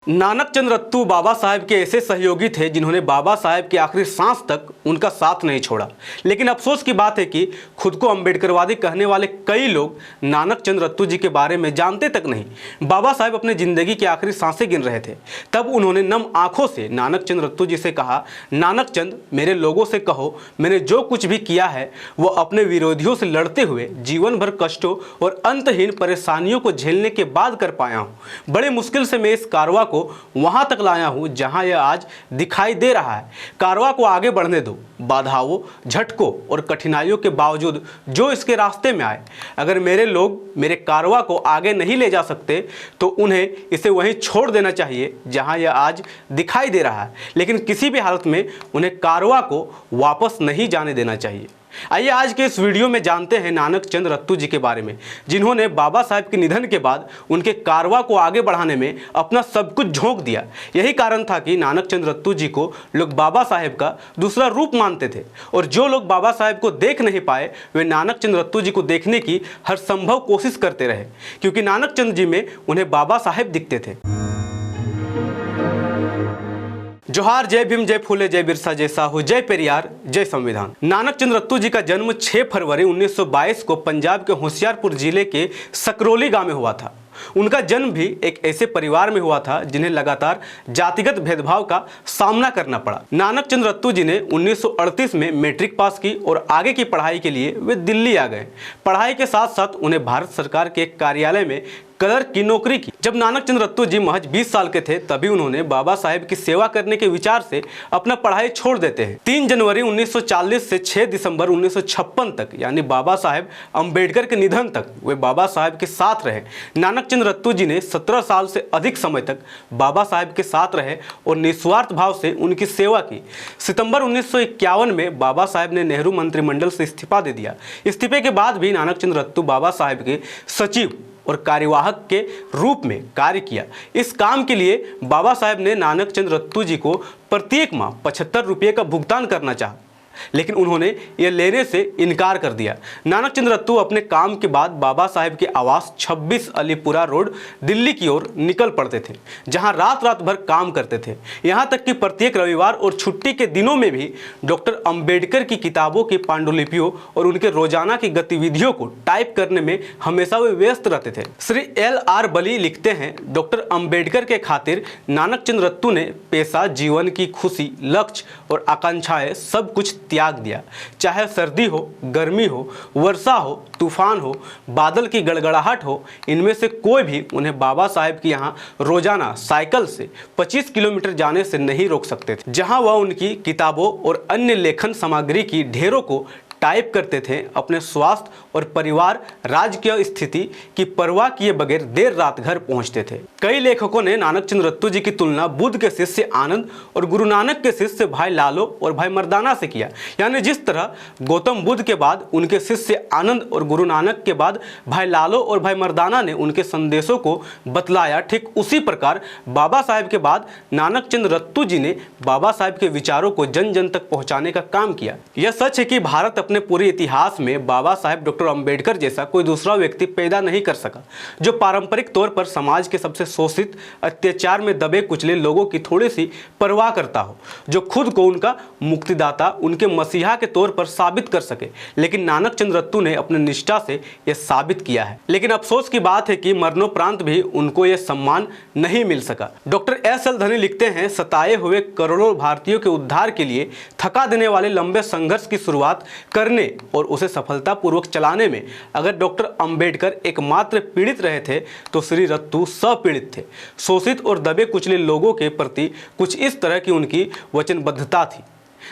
नानक चंद रत्तू बाबा साहेब के ऐसे सहयोगी थे जिन्होंने बाबा साहेब की आखिरी सांस तक उनका साथ नहीं छोड़ा। लेकिन अफसोस की बात है कि खुद को अम्बेडकरवादी कहने वाले कई लोग नानक चंद रत्तू जी के बारे में जानते तक नहीं। बाबा साहेब अपने जिंदगी की आखिरी सांसें गिन रहे थे, तब उन्होंने नम आंखों से नानक चंद रत्तू जी से कहा, नानक चंद, मेरे लोगों से कहो, मैंने जो कुछ भी किया है वो अपने विरोधियों से लड़ते हुए जीवन भर कष्टों और अंतहीन परेशानियों को झेलने के बाद कर पाया हूँ। बड़े मुश्किल से मैं इस कारवा को वहां तक लाया हूं जहां यह आज दिखाई दे रहा है। कारवा को आगे बढ़ने दो, बाधाओं, झटकों और कठिनाइयों के बावजूद जो इसके रास्ते में आए। अगर मेरे लोग मेरे कारवा को आगे नहीं ले जा सकते तो उन्हें इसे वहीं छोड़ देना चाहिए जहां यह आज दिखाई दे रहा है, लेकिन किसी भी हालत में उन्हें कारवा को वापस नहीं जाने देना चाहिए। आइए आज के इस वीडियो में जानते हैं नानक चंद रत्तू जी के बारे में, जिन्होंने बाबा साहेब के निधन के बाद उनके कारवा को आगे बढ़ाने में अपना सब कुछ झोंक दिया। यही कारण था कि नानक चंद रत्तू जी को लोग बाबा साहेब का दूसरा रूप मानते थे, और जो लोग बाबा साहेब को देख नहीं पाए वे नानक चंद रत्तू जी को देखने की हर संभव कोशिश करते रहे, क्योंकि नानक चंद जी में उन्हें बाबा साहेब दिखते थे। जोहार, जय भीम, जय फूले, जय बिरसा, जय साहू, जय पेरियार, जय संविधान। नानक चंद रत्तू जी का जन्म 6 फरवरी 1922 को पंजाब के होशियारपुर जिले के सकरोली गांव में हुआ था। उनका जन्म भी एक ऐसे परिवार में हुआ था जिन्हें लगातार जातिगत भेदभाव का सामना करना पड़ा। नानक चंद रत्तू जी ने 1938 में मैट्रिक पास की और आगे की पढ़ाई के लिए वे दिल्ली आ गए। पढ़ाई के साथ साथ उन्हें भारत सरकार के एक कार्यालय में क्लर्क की नौकरी की। जब नानक चंद रत्तू जी महज 20 साल के थे तभी उन्होंने बाबा साहेब की सेवा करने के विचार से अपना पढ़ाई छोड़ देते हैं। 3 जनवरी 1940 से 6 दिसंबर 1956 तक, यानी बाबा साहेब अम्बेडकर के निधन तक वे बाबा साहेब के साथ रहे। नानक चंद रत्तू जी ने 17 साल से अधिक समय तक बाबा साहेब के साथ रहे और निस्वार्थ भाव से उनकी सेवा की। सितंबर 1951 में बाबा साहेब ने नेहरू मंत्रिमंडल से इस्तीफा दे दिया। इस्तीफे के बाद भी नानक चंद रत्तू बाबा साहेब के सचिव और कार्यवाहक के रूप में कार्य किया। इस काम के लिए बाबा साहेब ने नानक चंद रत्तू जी को प्रत्येक माह 75 रुपये का भुगतान करना चाहा, लेकिन उन्होंने यह लेने से इनकार कर दिया। नानक चंद रत्तू अपने काम के बाद बाबा साहेब के आवास 26 अलीपुरा रोड दिल्ली की ओर निकल पड़ते थे, जहां रात रात भर काम करते थे। यहां तक कि प्रत्येक रविवार और छुट्टी के दिनों में भी डॉक्टर अंबेडकर की किताबों की पांडुलिपियों और उनके रोजाना की गतिविधियों को टाइप करने में हमेशा वे व्यस्त रहते थे। श्री LR बली लिखते हैं, डॉक्टर अंबेडकर के खातिर नानक चंद रत्तू ने पेशा, जीवन की खुशी, लक्ष्य और आकांक्षाएं सब कुछ त्याग दिया। चाहे सर्दी हो, गर्मी हो, वर्षा हो, तूफान हो, बादल की गड़गड़ाहट हो, इनमें से कोई भी उन्हें बाबा साहेब की यहाँ रोजाना साइकिल से 25 किलोमीटर जाने से नहीं रोक सकते थे, जहां वह उनकी किताबों और अन्य लेखन सामग्री की ढेरों को टाइप करते थे। अपने स्वास्थ्य और परिवार राजकीय स्थिति की परवाह किए बगैर देर रात घर पहुंचते थे। कई लेखकों ने नानक चंद रत्तू जी की तुलना बुद्ध के शिष्य आनंद और गुरु नानक के शिष्य भाई लालो और भाई मर्दाना से किया। यानी जिस तरह गौतम बुद्ध के बाद उनके शिष्य आनंद और गुरु नानक के बाद भाई लालो और भाई मर्दाना ने उनके संदेशों को बतलाया, ठीक उसी प्रकार बाबा साहेब के बाद नानक चंद रत्तू जी ने बाबा साहेब के विचारों को जन जन तक पहुंचाने का काम किया। यह सच है कि भारत अपने पूरे इतिहास में बाबा साहेब डॉक्टर अंबेडकर जैसा कोई दूसरा व्यक्ति पैदा नहीं कर सका, जो पारंपरिक तौर पर समाज के सबसे शोषित, अत्याचार में दबे कुचले लोगों की थोड़ी सी परवाह करता हो, जो खुद को उनका मुक्तिदाता, उनके मसीहा के तौर पर साबित कर सके। लेकिन नानक चंद रत्तू ने अपनी निष्ठा से यह साबित किया है। लेकिन अफसोस की बात है कि मरणोपरांत भी उनको यह सम्मान नहीं मिल सका। डॉक्टर SL धनी लिखते हैं, सताए हुए करोड़ों भारतीयों के उद्धार के लिए थका देने वाले लंबे संघर्ष की शुरुआत करने और उसे सफलतापूर्वक चलाने में अगर डॉक्टर अंबेडकर एकमात्र पीड़ित रहे थे तो श्री रत्तू सपीड़ित थे। शोषित और दबे कुचले लोगों के प्रति कुछ इस तरह की उनकी वचनबद्धता थी।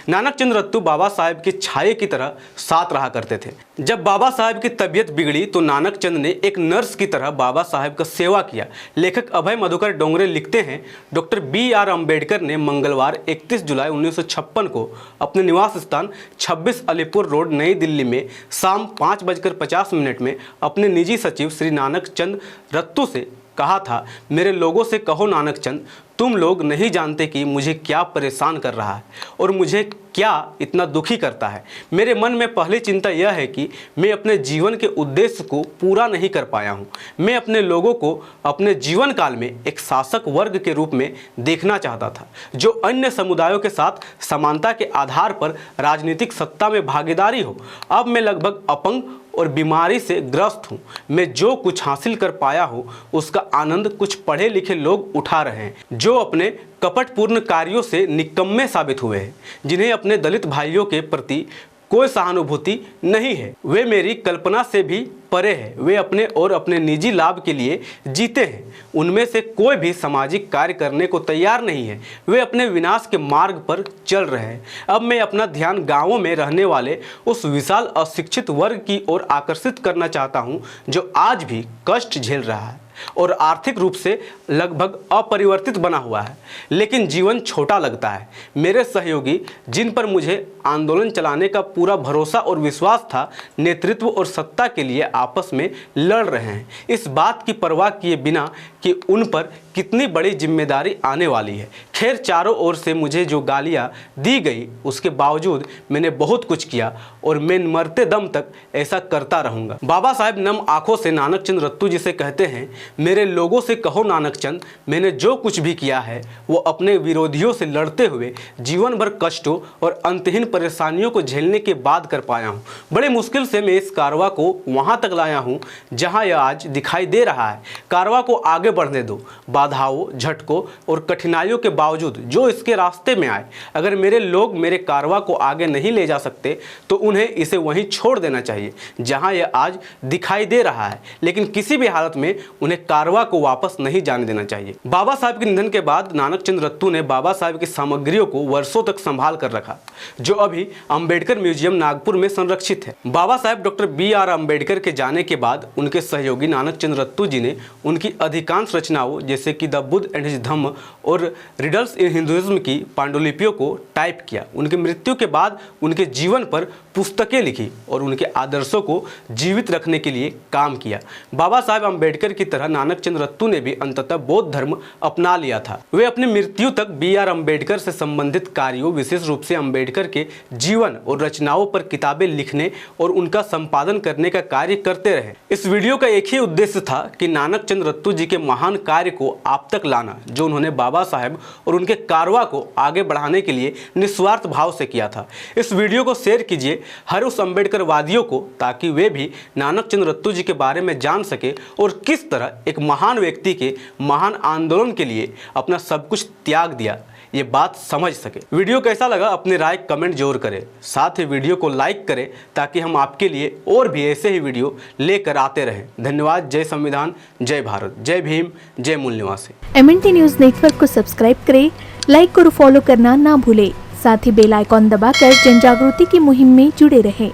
नानक चंद रत्तू बाबा साहेब की छाये की तरह साथ रहा करते थे। जब बाबा साहेब की तबीयत बिगड़ी तो नानक चंद ने एक नर्स की तरह बाबा साहेब का सेवा किया। लेखक अभय मधुकर डोंगरे लिखते हैं, डॉक्टर BR अम्बेडकर ने मंगलवार 31 जुलाई 1956 को अपने निवास स्थान 26 अलीपुर रोड नई दिल्ली में शाम 5:50 में अपने निजी सचिव श्री नानक चंद रत्तू से कहा था, मेरे लोगों से कहो नानक चंद, तुम लोग नहीं जानते कि मुझे क्या परेशान कर रहा है और मुझे क्या इतना दुखी करता है। मेरे मन में पहली चिंता यह है कि मैं अपने जीवन के उद्देश्य को पूरा नहीं कर पाया हूँ। मैं अपने लोगों को अपने जीवन काल में एक शासक वर्ग के रूप में देखना चाहता था, जो अन्य समुदायों के साथ समानता के आधार पर राजनीतिक सत्ता में भागीदारी हो। अब मैं लगभग अपंग और बीमारी से ग्रस्त हूँ। मैं जो कुछ हासिल कर पाया हूँ उसका आनंद कुछ पढ़े लिखे लोग उठा रहे हैं, जो अपने कपटपूर्ण कार्यों से निकम्मे साबित हुए हैं, जिन्हें अपने दलित भाइयों के प्रति कोई सहानुभूति नहीं है। वे मेरी कल्पना से भी परे है। वे अपने और अपने निजी लाभ के लिए जीते हैं। उनमें से कोई भी सामाजिक कार्य करने को तैयार नहीं है। वे अपने विनाश के मार्ग पर चल रहे हैं। अब मैं अपना ध्यान गांवों में रहने वाले उस विशाल अशिक्षित वर्ग की ओर आकर्षित करना चाहता हूं, जो आज भी कष्ट झेल रहा है और आर्थिक रूप से लगभग अपरिवर्तित बना हुआ है, लेकिन जीवन छोटा लगता है। मेरे सहयोगी, जिन पर मुझे आंदोलन चलाने का पूरा भरोसा और विश्वास था, नेतृत्व और सत्ता के लिए आपस में लड़ रहे हैं, इस बात की परवाह किए बिना कि उन पर कितनी बड़ी जिम्मेदारी आने वाली है। खैर, चारों ओर से मुझे जो गालियां दी गई, उसके बावजूद मैंने बहुत कुछ किया और मैं मरते दम तक ऐसा करता रहूंगा। बाबा साहेब नम आंखों से नानक चंद रत्तू जी से कहते हैं, मेरे लोगों से कहो नानक चंद, मैंने जो कुछ भी किया है वो अपने विरोधियों से लड़ते हुए जीवन भर कष्टों और अंतहीन परेशानियों को झेलने के बाद कर पाया हूँ। बड़े मुश्किल से मैं इस कारवा को वहाँ तक लाया हूँ जहाँ यह आज दिखाई दे रहा है। कारवा को आगे बढ़ने दो, बाधाओं, झटकों और कठिनाइयों के बावजूद जो इसके रास्ते में आए। अगर मेरे लोग मेरे कारवा को आगे नहीं ले जा सकते तो उन्हें इसे वहीं छोड़ देना चाहिए जहाँ यह आज दिखाई दे रहा है, लेकिन किसी भी हालत में उन्हें कारवा को वापस नहीं जाने देना चाहिए। बाबा साहब के निधन के बाद नानक चंद रत्तू ने बाबा साहब की सामग्रियों को वर्षों तक संभाल कर रखा, जो अभी अंबेडकर म्यूजियम नागपुर में संरक्षित है। बाबा साहब डॉक्टर B.R. अंबेडकर के जाने के बाद उनके सहयोगी नानक चंद रत्तू जी ने उनकी अधिकांश रचनाओं जैसे कि द बुद्ध एंड हिज धम्म और रिडल्स इन हिंदुइज्म की पांडुलिपियों को टाइप किया। उनकी मृत्यु के बाद उनके जीवन पर पुस्तकें लिखी और उनके आदर्शों को जीवित रखने के लिए काम किया। बाबा साहब अंबेडकर की तरह नानक चंद रत्तू ने भी अंततः बौद्ध धर्म अपना लिया था। वे अपनी मृत्यु तक B.R. अंबेडकर से संबंधित कार्यों, विशेष रूप से अंबेडकर के जीवन और रचनाओं पर किताबें लिखने और उनका संपादन करने का कार्य करते रहे। इस वीडियो का एक ही उद्देश्य था कि नानक चंद रत्तू जी के महान कार्य को आप तक लाना, जो उन्होंने बाबा साहब और उनके कारवा को आगे बढ़ाने के लिए निस्वार्थ भाव से किया था। इस वीडियो को शेयर कीजिए हर उस अंबेडकरवादियों को, ताकि वे भी नानक चंद रत्तू जी के बारे में जान सके और किस तरह एक महान व्यक्ति के महान आंदोलन के लिए अपना सब कुछ त्याग दिया, ये बात समझ सके। वीडियो कैसा लगा अपनी राय कमेंट जरूर करें। साथ ही वीडियो को लाइक करें ताकि हम आपके लिए और भी ऐसे ही वीडियो लेकर आते रहें। धन्यवाद। जय संविधान, जय भारत, जय भीम, जय मूल निवासी। MNT न्यूज नेटवर्क को सब्सक्राइब करें, लाइक और फॉलो करना ना भूलें। साथ ही बेल आइकॉन दबाकर जन जागृति की मुहिम में जुड़े रहें।